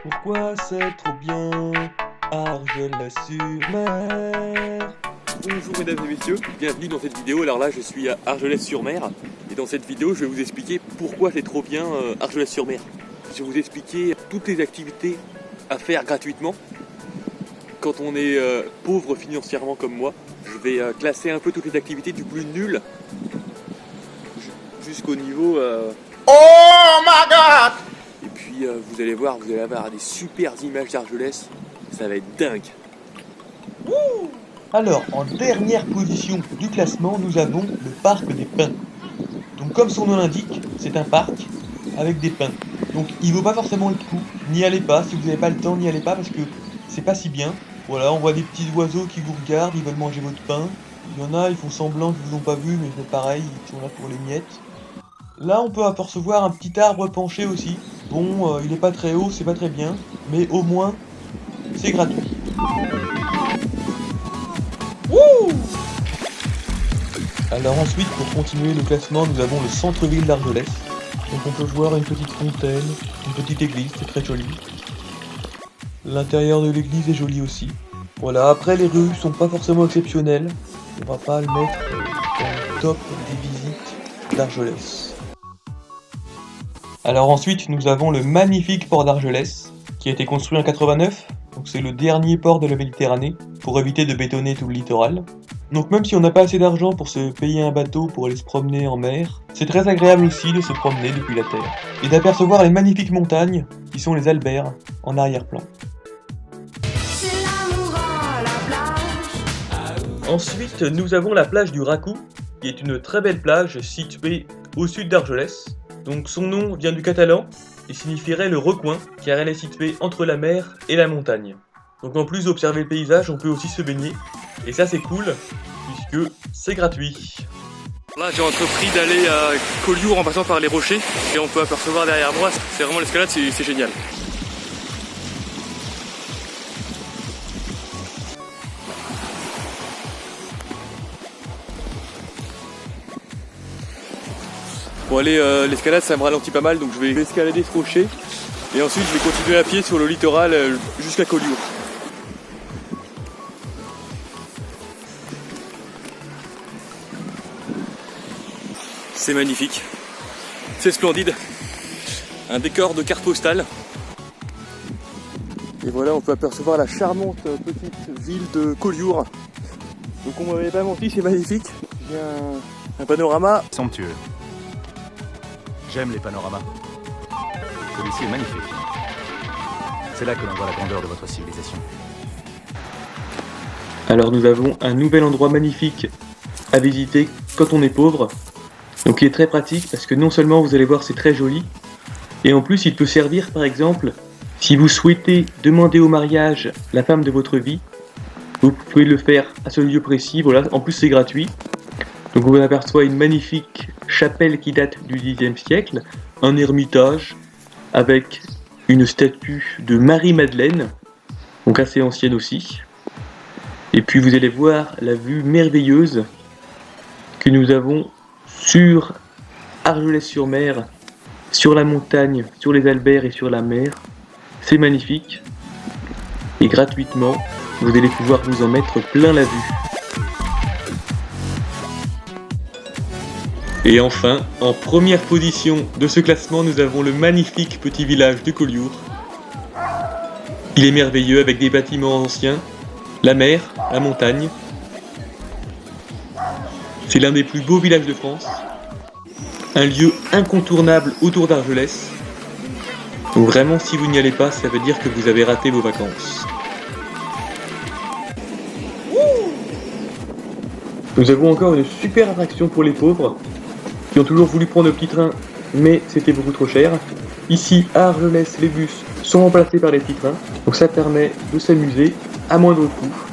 Pourquoi c'est trop bien Argelès-sur-Mer? Bonjour mesdames et messieurs, bienvenue dans cette vidéo. Alors là je suis à Argelès-sur-Mer et dans cette vidéo je vais vous expliquer pourquoi c'est trop bien Argelès-sur-Mer. Je vais vous expliquer toutes les activités à faire gratuitement quand on est pauvre financièrement comme moi. Je vais classer un peu toutes les activités du plus nul jusqu'au niveau Oh my god! Et puis vous allez voir, vous allez avoir des super images d'Argelès, ça va être dingue. Alors, en dernière position du classement, nous avons le parc des pins. Donc comme son nom l'indique, c'est un parc avec des pins. Donc il vaut pas forcément le coup, n'y allez pas, si vous n'avez pas le temps, n'y allez pas parce que c'est pas si bien. Voilà, on voit des petits oiseaux qui vous regardent, ils veulent manger votre pain. Il y en a, ils font semblant qu'ils vous ont pas vu, mais c'est pareil, ils sont là pour les miettes. Là, on peut apercevoir un petit arbre penché aussi. Bon, il est pas très haut, c'est pas très bien, mais au moins, c'est gratuit. Wouh! Alors ensuite, pour continuer le classement, nous avons le centre-ville d'Argelès. Donc on peut voir une petite fontaine, une petite église, c'est très joli. L'intérieur de l'église est joli aussi. Voilà, après les rues sont pas forcément exceptionnelles. On va pas le mettre dans le top des visites d'Argelès. Alors ensuite, nous avons le magnifique port d'Argelès, qui a été construit en 89. Donc c'est le dernier port de la Méditerranée, pour éviter de bétonner tout le littoral. Donc même si on n'a pas assez d'argent pour se payer un bateau pour aller se promener en mer, c'est très agréable aussi de se promener depuis la terre, et d'apercevoir les magnifiques montagnes, qui sont les Albères, en arrière-plan. Ensuite, nous avons la plage du Racou, qui est une très belle plage située au sud d'Argelès. Donc son nom vient du catalan et signifierait le recoin, car elle est située entre la mer et la montagne. Donc en plus d'observer le paysage, on peut aussi se baigner, et ça c'est cool, puisque c'est gratuit. Là j'ai entrepris d'aller à Collioure en passant par les rochers, et on peut apercevoir derrière moi, c'est vraiment l'escalade, c'est génial. Bon allez, l'escalade ça me ralentit pas mal, donc je vais escalader ce rocher et ensuite je vais continuer à pied sur le littoral jusqu'à Collioure. C'est magnifique, c'est splendide, un décor de carte postale. Et voilà, on peut apercevoir la charmante petite ville de Collioure. Donc on m'avait pas menti, c'est magnifique. Il y a un panorama Somptueux. J'aime les panoramas. Celui-ci est magnifique. C'est là que l'on voit la grandeur de votre civilisation. Alors nous avons un nouvel endroit magnifique à visiter quand on est pauvre. Donc il est très pratique parce que non seulement vous allez voir c'est très joli, et en plus il peut servir par exemple si vous souhaitez demander au mariage la femme de votre vie, vous pouvez le faire à ce lieu précis, voilà, en plus c'est gratuit. Donc on aperçoit une magnifique chapelle qui date du Xe siècle, un ermitage avec une statue de Marie-Madeleine, donc assez ancienne aussi. Et puis vous allez voir la vue merveilleuse que nous avons sur Argelès-sur-Mer, sur la montagne, sur les Albères et sur la mer. C'est magnifique. Et gratuitement, vous allez pouvoir vous en mettre plein la vue. Et enfin, en première position de ce classement, nous avons le magnifique petit village de Collioure. Il est merveilleux avec des bâtiments anciens, la mer, la montagne. C'est l'un des plus beaux villages de France. Un lieu incontournable autour d'Argelès. Donc vraiment, si vous n'y allez pas, ça veut dire que vous avez raté vos vacances. Nous avons encore une super attraction pour les pauvres, qui ont toujours voulu prendre le petit train, mais c'était beaucoup trop cher. Ici, à Argelès, les bus sont remplacés par les petits trains, donc ça permet de s'amuser à moindre coût.